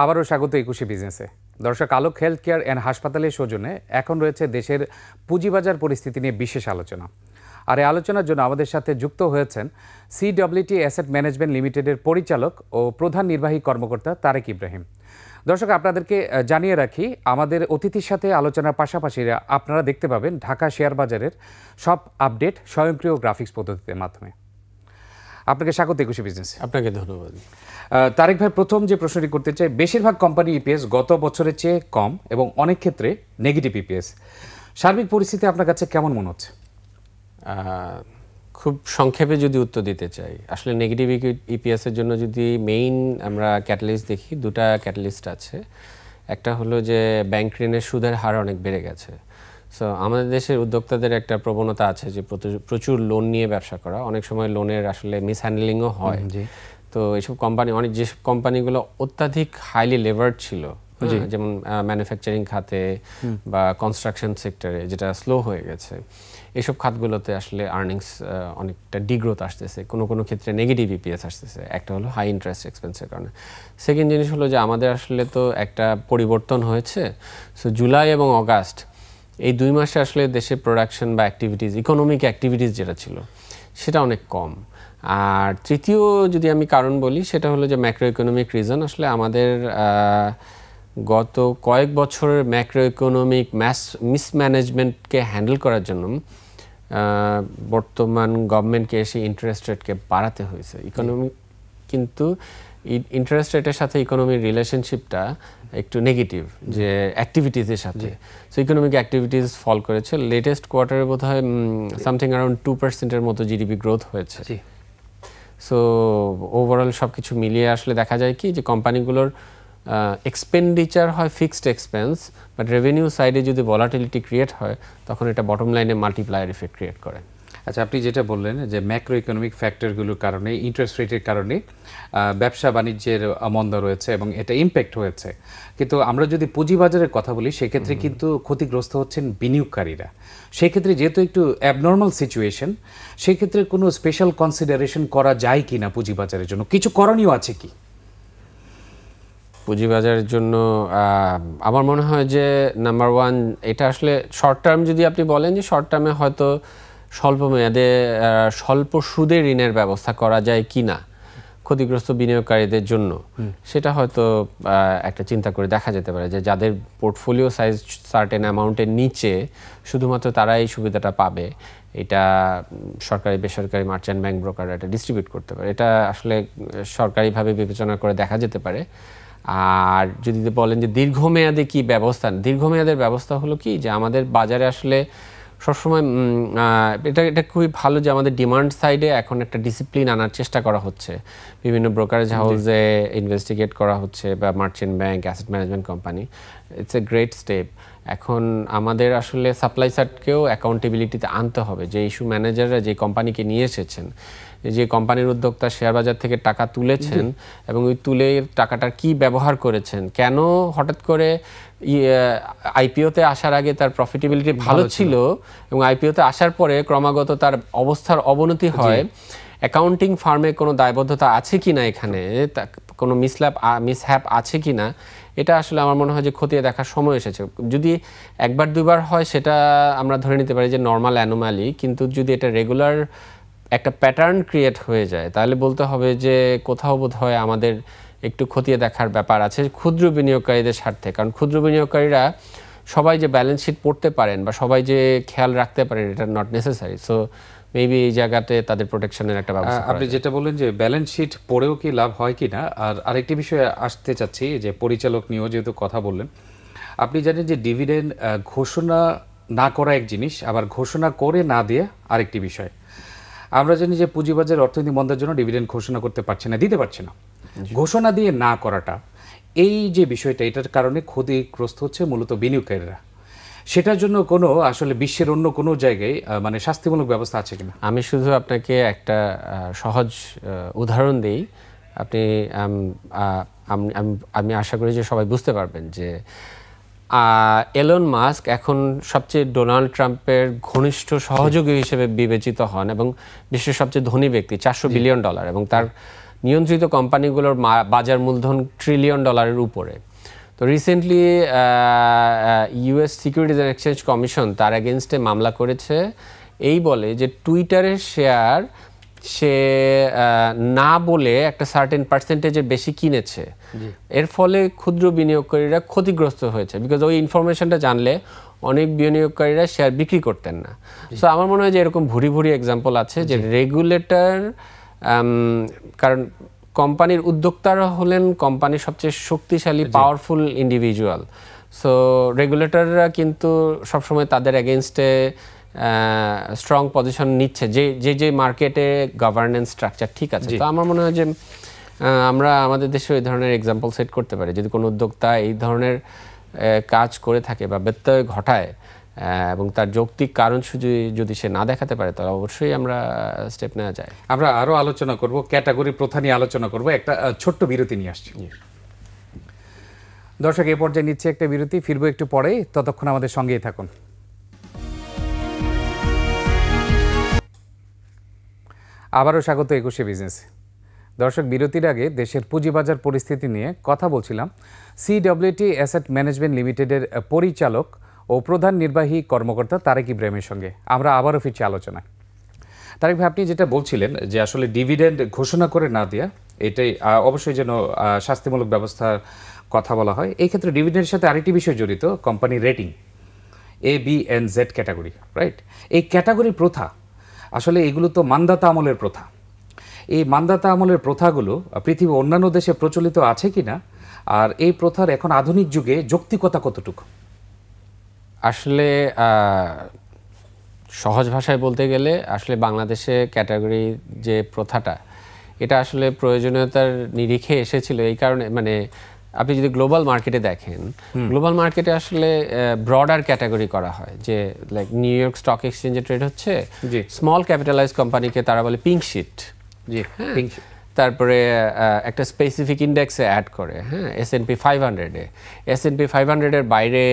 আবারও স্বাগত একুশে বিজনেসে। দর্শক, আলোক হেলথ কেয়ার অ্যান্ড হাসপাতালের সৌজন্যে এখন রয়েছে দেশের পুঁজিবাজার পরিস্থিতি নিয়ে বিশেষ আলোচনা। আর এই আলোচনার জন্য আমাদের সাথে যুক্ত হয়েছেন সিডব্লিউটি অ্যাসেট ম্যানেজমেন্ট লিমিটেডের পরিচালক ও প্রধান নির্বাহী কর্মকর্তা তারেক ইব্রাহিম। দর্শক, আপনাদেরকে জানিয়ে রাখি, আমাদের অতিথির সাথে আলোচনার পাশাপাশি আপনারা দেখতে পাবেন ঢাকা শেয়ার বাজারের সব আপডেট স্বয়ংক্রিয় গ্রাফিক্স পদ্ধতির মাধ্যমে। আপনাকে স্বাগত একুশে বিজনেসে। আপনাকে ধন্যবাদ। তারেক ভাই, প্রথম যে প্রশ্নটি করতে চাই, বেশিরভাগ কোম্পানি ইপিএস গত বছরের চেয়ে কম এবং অনেক ক্ষেত্রে নেগেটিভ ইপিএস। সার্বিক পরিস্থিতি আপনার কাছে কেমন মনে হচ্ছে? খুব সংক্ষেপে যদি উত্তর দিতে চাই, আসলে নেগেটিভ ইপিএসের জন্য যদি মেইন আমরা ক্যাটালিস্ট দেখি, দুটা ক্যাটালিস্ট আছে। একটা হলো যে ব্যাংক ঋণের সুদের হার অনেক বেড়ে গেছে। সো আমাদের দেশের উদ্যোক্তাদের একটা প্রবণতা আছে যে প্রচুর লোন নিয়ে ব্যবসা করা, অনেক সময় লোনের আসলে মিসহ্যান্ডলিংও হয়। তো এইসব কোম্পানি, অনেক যেসব কোম্পানিগুলো অত্যাধিক হাইলি লেভার্ড ছিল, যেমন ম্যানুফ্যাকচারিং খাতে বা কনস্ট্রাকশন সেক্টরে, যেটা স্লো হয়ে গেছে, এইসব খাতগুলোতে আসলে আর্নিংস অনেকটা ডিগ্রোথ আসতেছে, কোনো ক্ষেত্রে নেগেটিভ ইপিএস আসতেছে। একটা হলো হাই ইন্টারেস্ট এক্সপেন্সের কারণে। সেকেন্ড জিনিস হলো যে আমাদের আসলে তো একটা পরিবর্তন হয়েছে। সো জুলাই এবং অগাস্ট এই 2 মাসে আসলে দেশের প্রোডাকশন বা অ্যাক্টিভিটিস, ইকোনমিক অ্যাক্টিভিটিস যেটা ছিল সেটা অনেক কম। আর তৃতীয় যদি আমি কারণ বলি, সেটা হলো যে ম্যাক্রো ইকোনমিক রিজন। আসলে আমাদের গত কয়েক বছরের ম্যাক্রো ইকোনমিক মিসম্যানেজমেন্টকে হ্যান্ডেল করার জন্য বর্তমান গভর্নমেন্টকে এসে ইন্টারেস্ট রেটকে বাড়াতে হয়েছে। ইকোনমি কিন্তু ইন্টারেস্ট রেটের সাথে ইকোনমির রিলেশনশিপটা একটু নেগেটিভ, যে অ্যাক্টিভিটিসের সাথে। সো ইকোনমিক অ্যাক্টিভিটিস ফল করেছে। লেটেস্ট কোয়ার্টারে বোধ হয় সামথিং অ্যারাউন্ড 2%-এর মতো জিডিপি গ্রোথ হয়েছে। সো ওভারঅল সব কিছু মিলিয়ে আসলে দেখা যায় কি, যে কোম্পানিগুলোর এক্সপেন্ডিচার হয় ফিক্সড এক্সপেন্স, বাট রেভিনিউ সাইডে যদি ভলাটিলিটি ক্রিয়েট হয়, তখন এটা বটম লাইনে মাল্টিপ্লায়ার ইফেক্ট ক্রিয়েট করে। আচ্ছা, আপনি যেটা বললেন যে ম্যাক্রো ইকোনমিক ফ্যাক্টরগুলোর কারণে, ইন্টারেস্ট রেটের কারণে ব্যবসা বাণিজ্যের মন্দা রয়েছে এবং এটা ইম্প্যাক্ট হয়েছে। কিন্তু আমরা যদি পুঁজিবাজারের কথা বলি, সেক্ষেত্রে কিন্তু ক্ষতিগ্রস্ত হচ্ছেন বিনিয়োগকারীরা। সেক্ষেত্রে যেহেতু একটু অ্যাবনর্মাল সিচুয়েশন, সেক্ষেত্রে কোনো স্পেশাল কনসিডারেশন করা যায় কি না পুঁজিবাজারের জন্য? কিছু করণীয় আছে কি পুঁজিবাজারের জন্য? আমার মনে হয় যে নাম্বার 1, এটা আসলে শর্ট টার্ম যদি আপনি বলেন, যে শর্ট টার্মে হয়তো স্বল্প মেয়াদে স্বল্প সুদে ঋণের ব্যবস্থা করা যায় কি না ক্ষতিগ্রস্ত বিনিয়োগকারীদের জন্য, সেটা হয়তো একটা চিন্তা করে দেখা যেতে পারে, যে যাদের পোর্টফোলিও সাইজ সার্টেন অ্যামাউন্টের নিচে শুধুমাত্র তারা এই সুবিধাটা পাবে। এটা সরকারি বেসরকারি মার্চেন্ট ব্যাংক ব্রোকাররা এটা ডিস্ট্রিবিউট করতে পারে। এটা আসলে সরকারিভাবে বিবেচনা করে দেখা যেতে পারে। আর যদি বলেন যে দীর্ঘমেয়াদে কি ব্যবস্থা, দীর্ঘমেয়াদের ব্যবস্থা হলো কি, যে আমাদের বাজারে আসলে সবসময় এটা খুবই ভালো যে আমাদের ডিমান্ড সাইডে এখন একটা ডিসিপ্লিন আনার চেষ্টা করা হচ্ছে। বিভিন্ন ব্রোকারেজ হাউসে ইনভেস্টিগেট করা হচ্ছে, বা merchant bank, asset management company. It's a great step. এখন আমাদের আসলে সাপ্লাই সাইডকেও অ্যাকাউন্টেবিলিটিতে আনতে হবে, যে ইস্যু ম্যানেজাররা যে কোম্পানিকে নিয়ে এসেছেন, যে কোম্পানির উদ্যোক্তা শেয়ার বাজার থেকে টাকা তুলেছেন এবং ওই তুলে টাকাটার কি ব্যবহার করেছেন, কেন হঠাৎ করে আইপিওতে আসার আগে তার প্রফিটেবিলিটি ভালো ছিল এবং আইপিওতে আসার পরে ক্রমাগত তার অবস্থার অবনতি হয়, অ্যাকাউন্টিং ফার্মে কোনো দায়বদ্ধতা আছে কি না, এখানে কোনো মিসহ্যাপ আছে কি না, এটা আসলে আমার মনে হয় যে খতিয়ে দেখার সময় এসেছে। যদি একবার দুবার হয় সেটা আমরা ধরে নিতে পারি যে নর্মাল অ্যানোমালি, কিন্তু যদি এটা রেগুলার একটা প্যাটার্ন ক্রিয়েট হয়ে যায়, তাহলে বলতে হবে যে কোথাও বোধ হয় আমাদের একটু খতিয়ে দেখার ব্যাপার আছে ক্ষুদ্র বিনিয়োগকারীদের স্বার্থে। কারণ ক্ষুদ্র বিনিয়োগকারীরা সবাই যে ব্যালেন্স শিট পড়তে পারেন বা সবাই যে খেয়াল রাখতে পারেন, এটা নট নেসেসারি। সো মেবি এই জায়গাতে তাদের প্রোটেকশনের একটা ব্যবস্থা। আপনি যেটা বললেন যে ব্যালেন্স শিট পড়েও কি লাভ হয় কি না, আর আরেকটি বিষয়ে আসতে চাচ্ছি, যে পরিচালক নিয়েও যেহেতু কথা বললেন, আপনি জানেন যে ডিভিডেন্ড ঘোষণা না করা এক জিনিস, আবার ঘোষণা করে না দিয়ে আরেকটি বিষয়। আমরা জানি যে পুঁজিবাজার অর্থনৈতিক মন্দার জন্য ডিভিডেন্ড ঘোষণা করতে পারছে না, দিতে পারছে না। ঘোষণা দিয়ে না করাটা, এই যে বিষয়টা, এটার কারণে ক্ষতিগ্রস্ত হচ্ছে মূলত বিনিয়োগকারীরা। সেটার জন্য কোনো আসলে বিশ্বের অন্য কোনো জায়গায় মানে শাস্তিমূলক ব্যবস্থা আছে কিনা? আমি শুধু আপনাকে একটা সহজ উদাহরণ দিই। আপনি আমি আশা করি যে সবাই বুঝতে পারবেন যে এলন মাস্ক এখন সবচেয়ে ডোনাল্ড ট্রাম্পের ঘনিষ্ঠ সহযোগী হিসেবে বিবেচিত হন এবং বিশ্বের সবচেয়ে ধনী ব্যক্তি, $400 বিলিয়ন, এবং তার নিয়ন্ত্রিত কোম্পানিগুলোর বাজার মূলধন $1 ট্রিলিয়ন উপরে। তো recently US securities and exchange commission তার এগেনস্টে মামলা করেছে, এই বলে যে টুইটারের শেয়ার সে না বলে একটা সার্টেন পার্সেন্টেজের বেশি কিনেছে, এর ফলে ক্ষুদ্র বিনিয়োগকারীরা ক্ষতিগ্রস্ত হয়েছে, বিকজ ওই ইনফরমেশনটা জানলে অনেক বিনিয়োগকারীরা শেয়ার বিক্রি করতেন না। সো আমার মনে হয় যে এরকম ভুরি ভুরি এক্সাম্পল আছে যে রেগুলেটর, কারণ কোম্পানির উদ্যোক্তারা হলেন কোম্পানির সবচেয়ে শক্তিশালী পাওয়ারফুল ইন্ডিভিজুয়াল। সো রেগুলেটররা কিন্তু সবসময় তাদের এগেনস্টে স্ট্রং পজিশন নিচ্ছে যে মার্কেটে গভর্নেন্স স্ট্রাকচার ঠিক আছে। তো আমার মনে হয় যে আমরা আমাদের দেশে এই ধরনের এক্সাম্পল সেট করতে পারি, যদি কোনো উদ্যোক্তা এই ধরনের কাজ করে থাকে বা ব্যত্যয় ঘটায় এবং তার যৌক্তিক কারণ যদি সে না দেখাতে পারে, তাহলে অবশ্যই আমরা স্টেপ নেওয়া যায়। আমরা আরও আলোচনা করব, ক্যাটাগরি প্রথা নিয়ে আলোচনা করব। একটা ছোট্ট বিরতি নিয়ে আসছি। দর্শক, এই পর্যায়ে নিচ্ছে একটা বিরতি, ফিরবো একটু পরে, ততক্ষণ আমাদের সঙ্গেই থাকুন। আবারও স্বাগত 21 বিজনেস। দর্শক, বিরতির আগে দেশের পুঁজিবাজার পরিস্থিতি নিয়ে কথা বলছিলাম সিডব্লিউটি অ্যাসেট ম্যানেজমেন্ট লিমিটেডের পরিচালক ও প্রধান নির্বাহী কর্মকর্তা তারেক ইব্রাহিমের সঙ্গে। আমরা আবারও ফিরছি আলোচনায়। তারেক ভাই, আপনি যেটা বলছিলেন যে আসলে ডিভিডেন্ড ঘোষণা করে না দেওয়া, এটাই অবশ্যই যেন শাস্তিমূলক ব্যবস্থার কথা বলা হয়। এই ক্ষেত্রে ডিভিডেন্ডের সাথে আরেকটি বিষয় জড়িত, কোম্পানির রেটিং ABNZ ক্যাটাগরি, রাইট? এই ক্যাটাগরি প্রথা আসলে এগুলো তো মান্দাতা আমলের প্রথা। এই মান্দাতা আমলের প্রথাগুলো পৃথিবীর অন্যান্য দেশে প্রচলিত আছে কিনা, আর এই প্রথার এখন আধুনিক যুগে যৌক্তিকতা কতটুকু? আসলে সহজ ভাষায় বলতে গেলে আসলে বাংলাদেশে ক্যাটাগরি যে প্রথাটা, এটা আসলে প্রয়োজনীয়তার নিরিখে এসেছিল। এই কারণে মানে আপনি যদি গ্লোবাল মার্কেটে দেখেন, গ্লোবাল মার্কেটে আসলে ব্রডার ক্যাটাগরি করা হয়, যে লাইক নিউ ইয়র্ক স্টক এক্সচেঞ্জে ট্রেড হচ্ছে স্মল ক্যাপিটালাইজ কোম্পানিকে তারা বলে পিঙ্ক শিট, তারপরে একটা স্পেসিফিক ইন্ডেক্সে অ্যাড করে, হ্যাঁ, S&P 500-এ। S&P 500-এর বাইরে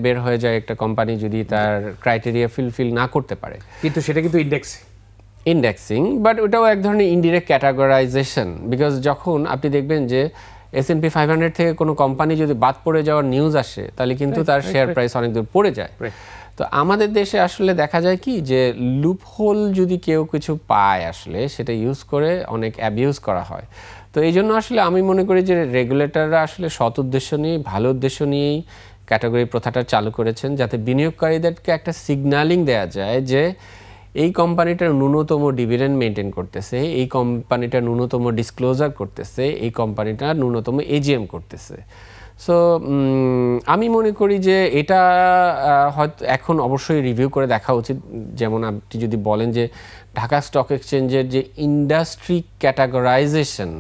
বের হয়ে যায় একটা কোম্পানি যদি তার ক্রাইটেরিয়া ফিল না করতে পারে, কিন্তু সেটা কিন্তু ইন্ডেক্সিং, বাট ওটাও এক ধরনের ইনডিরেক্ট ক্যাটাগরাইজেশন। বিকজ যখন আপনি দেখবেন যে S&P 500 থেকে কোনো কোম্পানি যদি বাদ পড়ে যাওয়ার নিউজ আসে, তাহলে কিন্তু তার শেয়ার প্রাইস অনেক দূর পড়ে যায়। তো আমাদের দেশে আসলে দেখা যায় কি, যে লুপহোল যদি কেউ কিছু পায় আসলে সেটা ইউজ করে অনেক অ্যাবিউজ করা হয়। তো এই জন্য আসলে আমি মনে করি যে রেগুলেটররা আসলে সৎ উদ্দেশ্য নিয়ে, ভালো উদ্দেশ্য নিয়েই ক্যাটাগরি প্রথাটা চালু করেছেন, যাতে বিনিয়োগকারীদেরকে একটা সিগন্যালিং দেওয়া যায় যে এই কোম্পানিটার ন্যূনতম ডিভিডেন্ড মেনটেন করতেছে, এই কোম্পানিটা ন্যূনতম ডিসক্লোজার করতেছে, এই কোম্পানিটা ন্যূনতম AGM করতেছে। সো আমি মনে করি যে এটা হয়তো এখন অবশ্যই রিভিউ করে দেখা উচিত। যেমন আপনি যদি বলেন যে ঢাকা স্টক এক্সচেঞ্জের যে ইন্ডাস্ট্রি ক্যাটাগরাইজেশন,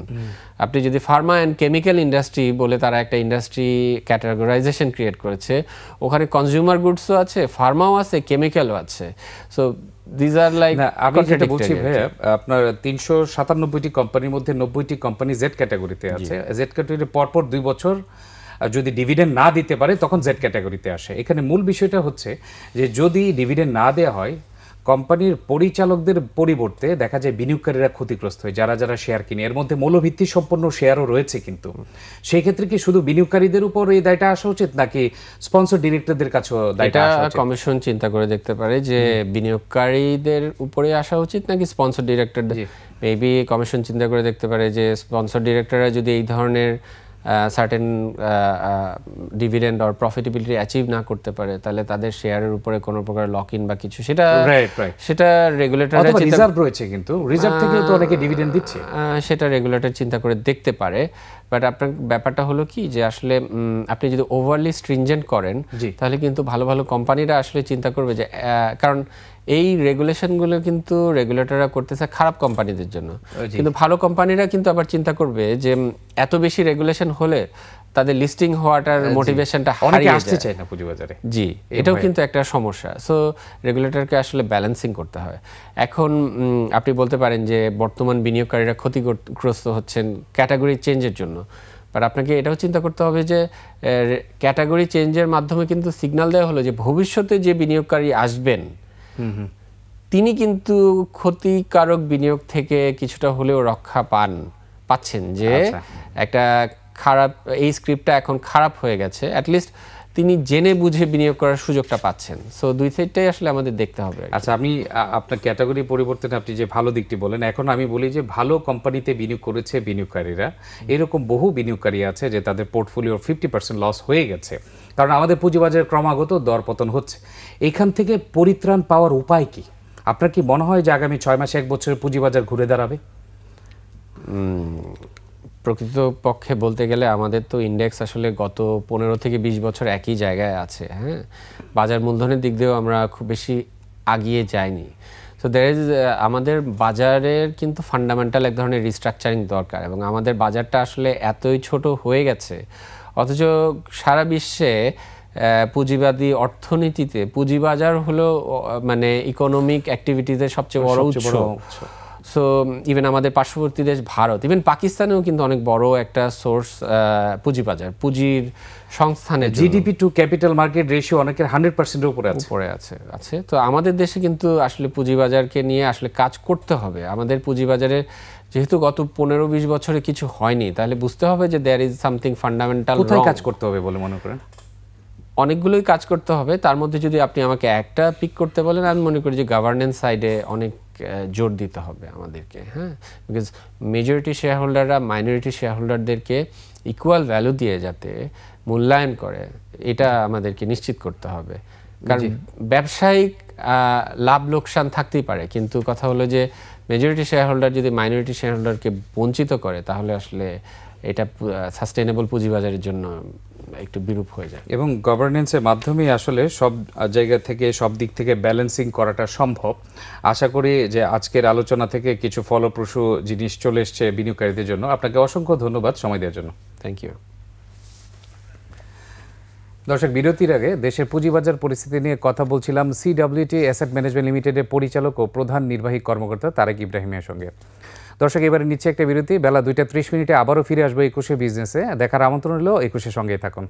আপনি যদি ফার্মা অ্যান্ড কেমিক্যাল ইন্ডাস্ট্রি বলে তারা একটা ইন্ডাস্ট্রি ক্যাটাগরাইজেশন ক্রিয়েট করেছে, ওখানে কনজিউমার গুডসও আছে, ফার্মাও আছে, কেমিক্যালও আছে। সো দিজ আর লাইক, আমি যেটা বলছি ভাইয়া, আপনার 397টি কোম্পানির মধ্যে 90টি কোম্পানি জেড ক্যাটাগরিতে আছে। জেড ক্যাটাগরিতে পরপর 2 বছর যদি ডিভিডেন্ড না দিতে পারে তখন জেড ক্যাটাগরিতে আসে। এখানে মূল বিষয়টা হচ্ছে যে যদি ডিভিডেন্ড না দেওয়া হয়, কোম্পানির পরিচালকদের পরিবর্তে দেখা যায় বিনিয়োগকারীরা ক্ষতিগ্রস্ত হয়, যারা যারা শেয়ার কিনে। এর মধ্যে মূল্যভিত্তি সম্পন্ন শেয়ারও রয়েছে, কিন্তু সেই ক্ষেত্রে কি শুধু বিনিয়োগকারীদের উপর এই দায়টা আসা উচিত, নাকি স্পন্সর ডিরেক্টরদের কাছেও দায়টা আসা উচিত? কমিশন চিন্তা করে দেখতে পারে যে বিনিয়োগকারীদের উপরে আসা উচিত নাকি স্পন্সর ডিরেক্টরদের। মেবি কমিশন চিন্তা করে দেখতে পারে যে স্পন্সর ডিরেক্টররা যদি এই ধরনের certain dividend or profitability achieve না করতে পারে, তাহলে তাদের শেয়ারের উপরে কোনো প্রকার লক ইন বা কিছু, সেটা রেগুলেটরের রিজার্ভ রয়েছে, কিন্তু রিজার্ভ থেকেও তো অনেকে ডিভিডেন্ড দিচ্ছে, সেটা রেগুলেটর চিন্তা করে দেখতে পারে। বাট আপনার ব্যাপারটা হলো কি, যে আসলে আপনি যদি ওভারলি স্ট্রিনজেন্ট করেন, তাহলে কিন্তু ভালো ভালো কোম্পানিরা আসলে চিন্তা করবে যে, কারণ এই রেগুলেশনগুলো কিন্তু রেগুলেটররা করতেছে খারাপ কোম্পানিদের জন্য, কিন্তু ভালো কোম্পানিরা কিন্তু আবার চিন্তা করবে যে এত বেশি রেগুলেশন হলে তাদের লিস্টিং হওয়াটার মোটিভেশনটা হারিয়ে আসতে চায় না পুঁজিবাজারে। জি, এটাও কিন্তু একটা সমস্যা। সো রেগুলেটরকে আসলে ব্যালেন্সিং করতে হয়। এখন আপনি বলতে পারেন যে বর্তমান বিনিয়োগকারীরা ক্ষতিগ্রস্ত হচ্ছেন ক্যাটাগরি চেঞ্জের জন্য, বাট আপনাকে এটাও চিন্তা করতে হবে যে ক্যাটাগরি চেঞ্জের মাধ্যমে কিন্তু সিগন্যাল দেওয়া হলো যে ভবিষ্যতে যে বিনিয়োগকারী আসবেন তিনি কিন্তু ক্ষতিকারক বিনিয়োগ থেকে কিছুটা হলেও রক্ষা পান, পাচ্ছেন যে একটা খারাপ, এই স্ক্রিপ্টটা এখন খারাপ হয়ে গেছে, অ্যাটলিস্ট তিনি জেনে বুঝে বিনিয়োগ করার সুযোগটা পাচ্ছেন। সো দুই সাইডটাই আসলে আমাদের দেখতে হবে। আচ্ছা, আমি আপনার ক্যাটাগরি পরিবর্তনে আপনি যে ভালো দিকটি বলেন, এখন আমি বলি যে ভালো কোম্পানিতে বিনিয়োগ করেছে বিনিয়োগকারীরা, এরকম বহু বিনিয়োগকারী আছে যে তাদের পোর্টফোলিওর 50% লস হয়ে গেছে, কারণ আমাদের পুঁজিবাজারে ক্রমাগত দরপতন হচ্ছে। এখান থেকে পরিত্রাণ পাওয়ার উপায় কি? আপনার কি মনে হয় যে আগামী 6 মাসে 1 বছরে পুঁজিবাজার ঘুরে দাঁড়াবে? প্রকৃতপক্ষে বলতে গেলে আমাদের তো ইন্ডেক্স আসলে গত 15 থেকে 20 বছর একই জায়গায় আছে। হ্যাঁ, বাজার মূলধনের দিক দিয়েও আমরা খুব বেশি আগিয়ে যাইনি। সো দ্যার ইজ, আমাদের বাজারের কিন্তু ফান্ডামেন্টাল এক ধরনের রিস্ট্রাকচারিং দরকার, এবং আমাদের বাজারটা আসলে এতই ছোট হয়ে গেছে, অথচ সারা বিশ্বে পুঁজিবাদী অর্থনীতিতে পুঁজিবাজার হলো মানে ইকোনমিক অ্যাক্টিভিটিজের সবচেয়ে বড় উৎস। সো ইভেন আমাদের পার্শ্ববর্তী দেশ ভারত, ইভেন পাকিস্তানেও কিন্তু অনেক বড় একটা সোর্স পুঁজিবাজার, পুঁজির সংস্থানের GDP to capital market ratio অনেকের 100%-এর উপরে আছে। তো আমাদের দেশে কিন্তু আসলে পুঁজিবাজারকে নিয়ে আসলে কাজ করতে হবে। আমাদের পুঁজিবাজারে যেহেতু গত 15-20 বছরে কিছু হয়নি, তাহলে বুঝতে হবে যে দেয়ার ইজ সামথিং ফান্ডামেন্টাল। কোথায় কাজ করতে হবে বলে মনে করেন? অনেকগুলোই কাজ করতে হবে, তার মধ্যে যদি আপনি আমাকে একটা পিক করতে বলেন, আমি মনে করি যে গভর্নেন্স সাইডে অনেক জোর দিতে হবে আমাদেরকে। হ্যাঁ, বিকজ মেজরিটি শেয়ার হোল্ডাররা মাইনরিটি শেয়ার হোল্ডারদেরকে ইকুয়াল ভ্যালু দিয়ে যাতে মূল্যায়ন করে, এটা আমাদেরকে নিশ্চিত করতে হবে। কারণ ব্যবসায়িক লাভ লোকসান থাকতেই পারে, কিন্তু কথা হলো যে মেজরিটি শেয়ার হোল্ডার যদি মাইনরিটি শেয়ার হোল্ডারকে বঞ্চিত করে, তাহলে আসলে এটা সাস্টেইনেবল পুঁজিবাজারের জন্য একটু বিরূপ হয়ে যায়। এবং গভর্নেন্সের মাধ্যমে আসলে সব জায়গা থেকে সব দিক থেকে ব্যালেন্সিং করাটা সম্ভব। আশা করি যে আজকের আলোচনা থেকে কিছু ফলপ্রসূ জিনিস চলে এসছে বিনিয়োগকারীদের জন্য। আপনাকে অসংখ্য ধন্যবাদ সময় দেওয়ার জন্য। Thank you. দর্শক, বিরতির আগে দেশের পুঁজিবাজার পরিস্থিতি নিয়ে কথা বলছিলাম সিডব্লিউটি অ্যাসেট ম্যানেজমেন্ট লিমিটেডের পরিচালক ও প্রধান নির্বাহী কর্মকর্তা তারেক ইব্রাহিমের সঙ্গে। দর্শক, এবারে নিচ্ছে একটা বিরতি। বেলা 2টা 30 মিনিটে আবারও ফিরে আসবো 21শে বিজনেসে। দেখার আমন্ত্রণ হলো 21শে সঙ্গেই থাকুন।